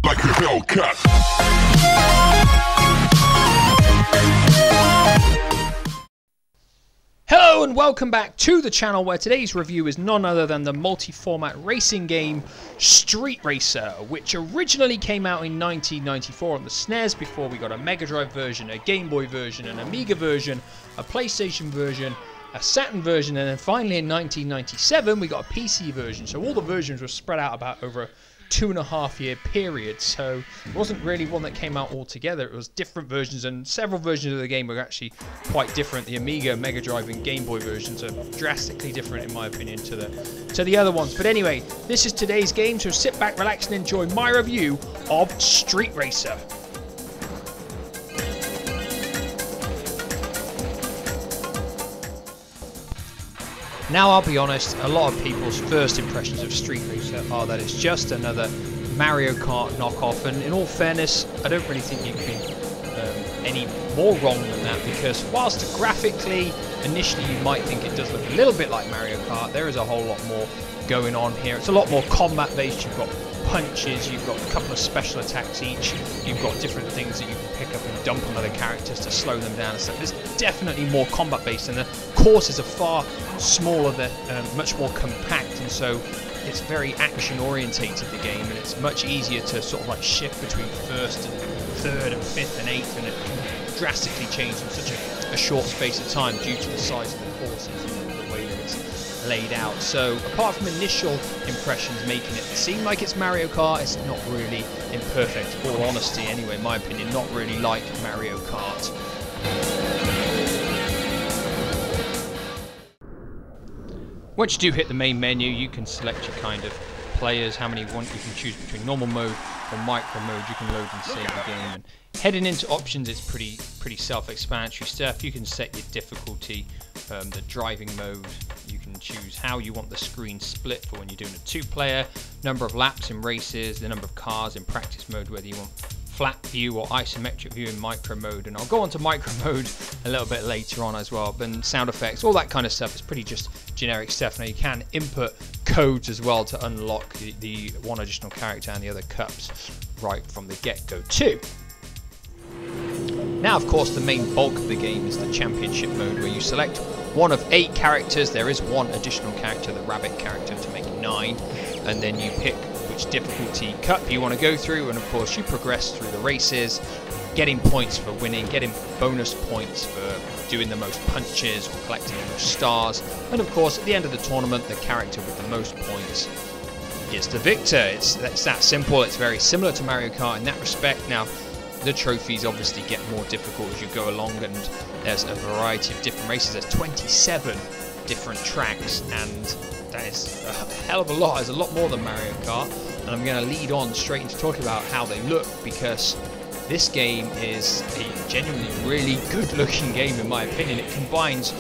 like a Hellcat. Hello and welcome back to the channel, where today's review is none other than the multi-format racing game Street Racer, which originally came out in 1994 on the SNES before we got a Mega Drive version, a Game Boy version, an Amiga version, a PlayStation version, a Saturn version, and then finally in 1997 we got a PC version. So all the versions were spread out about over a 2.5 year period, so it wasn't really one that came out all together. It was different versions, and several versions of the game were actually quite different. The Amiga, Mega Drive and Game Boy versions are drastically different in my opinion to the other ones. But anyway, this is today's game, so sit back, relax and enjoy my review of Street Racer. Now, I'll be honest, a lot of people's first impressions of Street Racer are that it's just another Mario Kart knockoff, and in all fairness, I don't really think you can be any more wrong than that, because whilst graphically, initially you might think it does look a little bit like Mario Kart, there is a whole lot more going on here. It's a lot more combat based. You've got punches, you've got a couple of special attacks each, you've got different things that you can pick up and dump on other characters to slow them down and stuff. There's definitely more combat based, and the courses are far smaller, much more compact, and so it's very action orientated, the game, and it's much easier to sort of like shift between first and third and fifth and eighth, and it can drastically change in such a short space of time due to the size of the courses and the way that it's laid out. So apart from initial impressions making it seem like it's Mario Kart, it's not really, in perfect all honesty anyway, in my opinion, not really like Mario Kart. Once you do hit the main menu, you can select your kind of players, how many you want. You can choose between normal mode or micro mode. You can load and save the game. And heading into options, it's pretty self-explanatory stuff. You can set your difficulty, the driving mode. You can choose how you want the screen split for when you're doing a two-player, number of laps in races, the number of cars in practice mode, whether you want flat view or isometric view in micro mode, and I'll go on to micro mode a little bit later on as well. But sound effects, all that kind of stuff is pretty just generic stuff. Now you can input codes as well to unlock the one additional character and the other cups right from the get-go too. Now, of course, the main bulk of the game is the championship mode, where you select one of 8 characters. There is one additional character, the rabbit character, to make 9, and then you pick which difficulty cup you want to go through, and of course you progress through the races, getting points for winning, getting bonus points for doing the most punches or collecting the most stars, and of course at the end of the tournament, the character with the most points is the victor. It's that simple. It's very similar to Mario Kart in that respect. Now, the trophies obviously get more difficult as you go along, and there's a variety of different races. There's 27 different tracks, and that is a hell of a lot. There's a lot more than Mario Kart, and I'm going to lead on straight into talking about how they look, because this game is a genuinely really good looking game in my opinion. It combines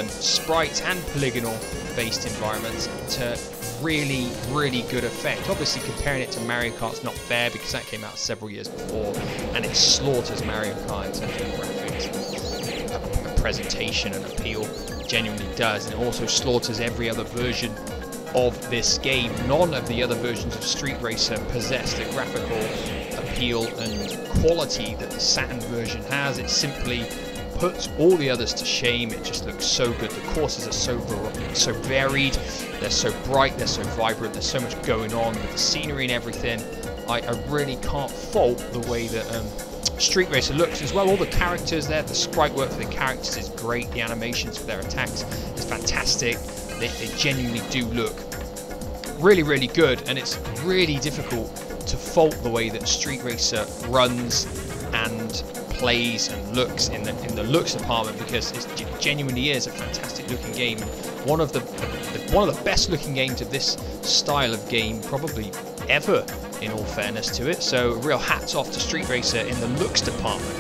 sprites and polygonal based environments to really good effect. Obviously comparing it to Mario Kart's not fair, because that came out several years before and it slaughters Mario Kart in terms of graphics and presentation and appeal. Genuinely does, and it also slaughters every other version of this game. None of the other versions of Street Racer possess the graphical appeal and quality that the Saturn version has. It simply puts all the others to shame. It just looks so good. The courses are so varied, they're so bright, they're so vibrant, there's so much going on with the scenery and everything. I really can't fault the way that Street Racer looks as well. All the characters there, the sprite work for the characters is great, the animations for their attacks is fantastic. They genuinely do look really good, and it's really difficult to fault the way that Street Racer runs and plays and looks in the looks department, because it genuinely is a fantastic looking game. One of the best looking games of this style of game probably ever, in all fairness to it. So real hats off to Street Racer in the looks department.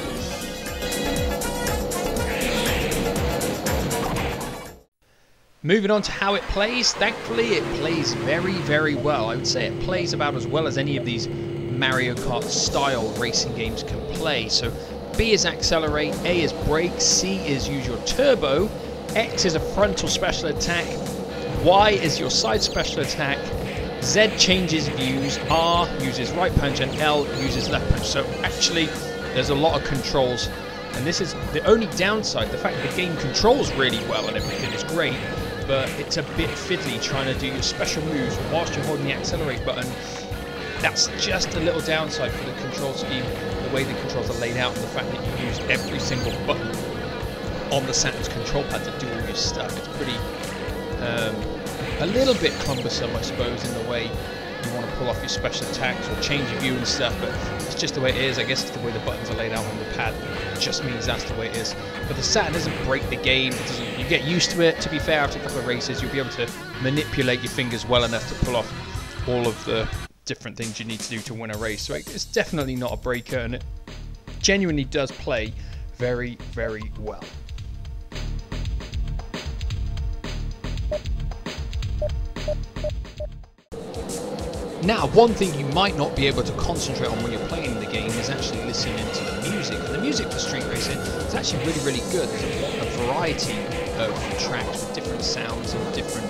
Moving on to how it plays, thankfully it plays very well. I would say it plays about as well as any of these Mario Kart style racing games can play. So B is accelerate, A is brake, C is use your turbo, X is a frontal special attack, Y is your side special attack, Z changes views, R uses right punch, and L uses left punch. So actually, there's a lot of controls, and this is the only downside. The fact that the game controls really well and everything is great, but it's a bit fiddly trying to do your special moves whilst you're holding the accelerate button. That's just a little downside for the control scheme, the way the controls are laid out, and the fact that you use every single button on the Saturn's control pad to do all your stuff. It's pretty, a little bit cumbersome, I suppose, in the way you want to pull off your special attacks or change your view and stuff, but it's just the way it is. I guess it's the way the buttons are laid out on the pad. It just means that's the way it is. But the Saturn doesn't break the game. It doesn't, you get used to it. To be fair, after a couple of races, you'll be able to manipulate your fingers well enough to pull off all of the different things you need to do to win a race. So it's definitely not a breaker, and it genuinely does play very, very well. Now, one thing you might not be able to concentrate on when you're playing the game is actually listening to the music. And the music for Street Racing is actually really, really good. There's a variety of tracks with different sounds and different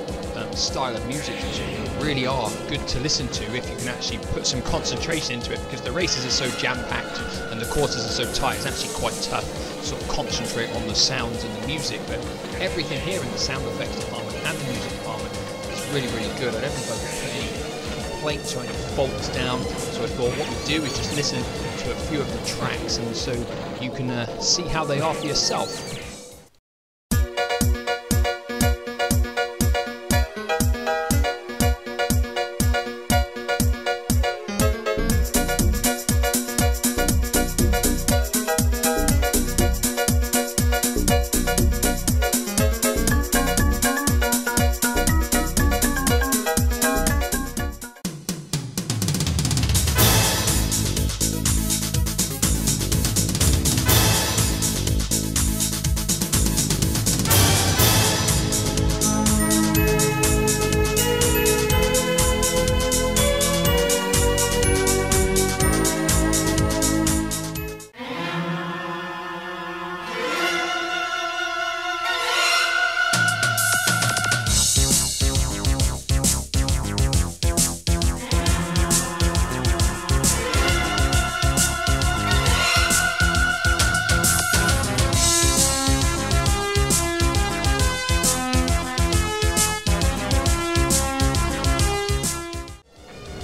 style of music, which really are good to listen to if you can actually put some concentration into it, because the races are so jam-packed and the courses are so tight. It's actually quite tough to sort of concentrate on the sounds and the music, but everything here in the sound effects department and the music department is really, really good. I don't think I've put any complaints or any faults down, so I thought what we do is just listen to a few of the tracks, and so you can see how they are for yourself.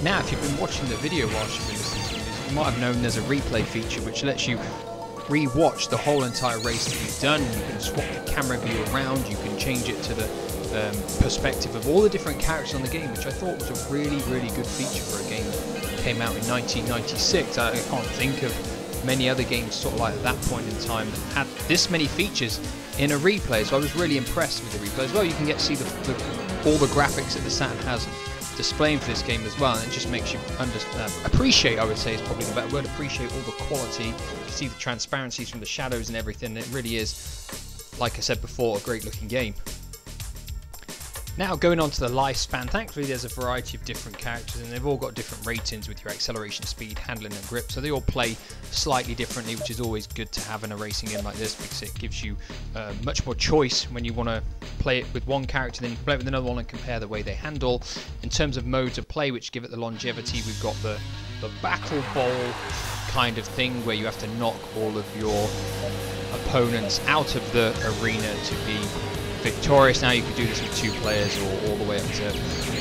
Now, if you've been watching the video whilst you've been listening to this, you might have known there's a replay feature which lets you re-watch the whole entire race that you've done. You can swap the camera view around, you can change it to the perspective of all the different characters on the game, which I thought was a really, really good feature for a game that came out in 1996. I can't think of many other games sort of like at that point in time that had this many features in a replay, so I was really impressed with the replay as well. You can get to see all the graphics that the Saturn has displaying for this game as well, and it just makes you appreciate, I would say is probably the better word, appreciate all the quality. You can see the transparencies from the shadows and everything. It really is, like I said before, a great looking game. Now, going on to the lifespan, thankfully there's a variety of different characters and they've all got different ratings with your acceleration, speed, handling and grip, so they all play slightly differently, which is always good to have in a racing game like this, because it gives you much more choice when you want to play it with one character, then you can play it with another one and compare the way they handle. In terms of modes of play which give it the longevity, we've got the battle bowl kind of thing where you have to knock all of your opponents out of the arena to be victorious. Now you can do this with 2 players or all the way up to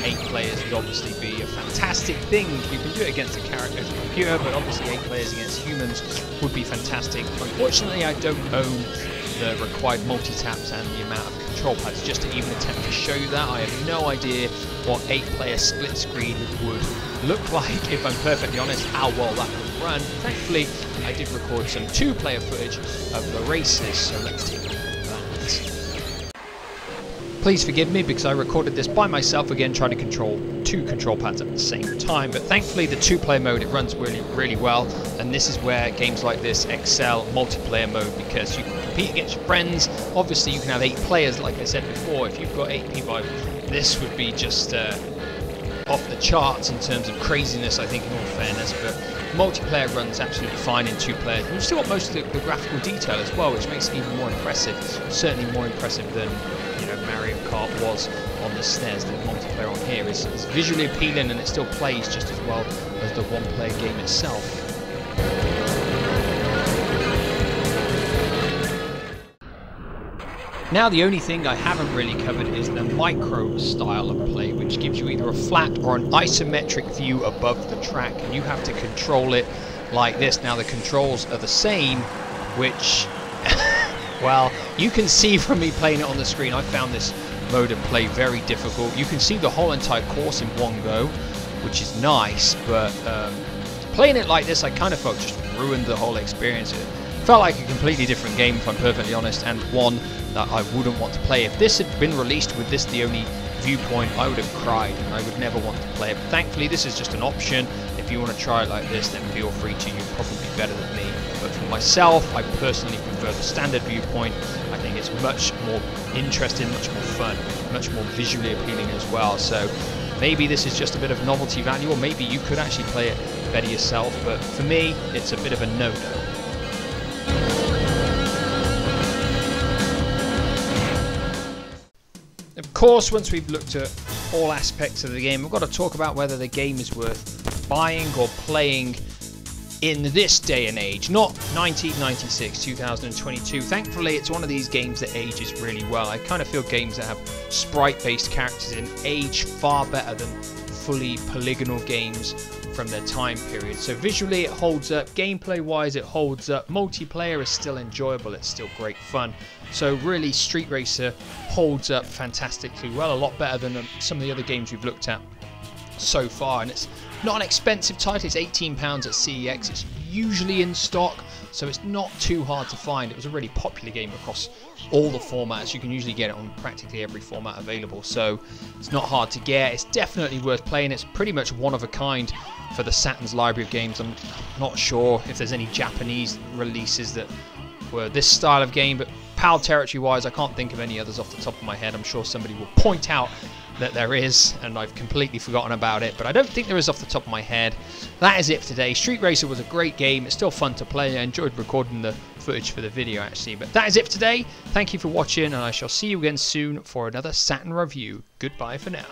8 players would obviously be a fantastic thing. You can do it against a character as a computer, but obviously 8 players against humans would be fantastic. Unfortunately, I don't own the required multi-taps and the amount of control pads just to even attempt to show you that. I have no idea what 8-player split screen would look like, if I'm perfectly honest, how well that would run. Thankfully, I did record some 2-player footage of the races, so let's take a look at that. Please forgive me because I recorded this by myself again, trying to control 2 control pads at the same time, but thankfully the 2-player mode, it runs really, really well, and this is where games like this excel, multiplayer mode, because you can compete against your friends. Obviously you can have 8 players, like I said before. If you've got 8 people, this would be just off the charts in terms of craziness, I think, in all fairness, but multiplayer runs absolutely fine in 2 players. And you've still got most of the graphical detail as well, which makes it even more impressive, certainly more impressive than Mario Kart was on the SNES. The multiplayer on here is visually appealing, and it still plays just as well as the one-player game itself. Now the only thing I haven't really covered is the micro style of play, which gives you either a flat or an isometric view above the track, and you have to control it like this. Now the controls are the same, which, well, you can see from me playing it on the screen, I found this mode of play very difficult. You can see the whole entire course in one go, which is nice, but playing it like this, I kind of felt just ruined the whole experience. It felt like a completely different game, if I'm perfectly honest, and one that I wouldn't want to play. If this had been released with this the only viewpoint, I would have cried and I would never want to play it. But thankfully this is just an option. If you want to try it like this, then feel free to. You're probably better than me. But for myself, I personally prefer the standard viewpoint. I think it's much more interesting, much more fun, much more visually appealing as well. So maybe this is just a bit of novelty value, or maybe you could actually play it better yourself. But for me, it's a bit of a no-no. Of course, once we've looked at all aspects of the game, we've got to talk about whether the game is worth buying or playing in this day and age, not 1996, 2022. Thankfully, it's one of these games that ages really well. I kind of feel games that have sprite-based characters in age far better than fully polygonal games from their time period. So visually it holds up, gameplay wise it holds up, multiplayer is still enjoyable, it's still great fun. So really Street Racer holds up fantastically well, a lot better than some of the other games we've looked at so far. And it's not an expensive title, it's £18 at CEX, it's usually in stock, so it's not too hard to find. It was a really popular game across all the formats. You can usually get it on practically every format available, so it's not hard to get. It's definitely worth playing. It's pretty much one of a kind for the Saturn's library of games. I'm not sure if there's any Japanese releases that were this style of game, but PAL territory wise I can't think of any others off the top of my head. I'm sure somebody will point out that there is, and I've completely forgotten about it, but I don't think there is off the top of my head. That is it for today. Street Racer was a great game. It's still fun to play. I enjoyed recording the footage for the video actually, but that is it for today. Thank you for watching, and I shall see you again soon for another Saturn review. Goodbye for now.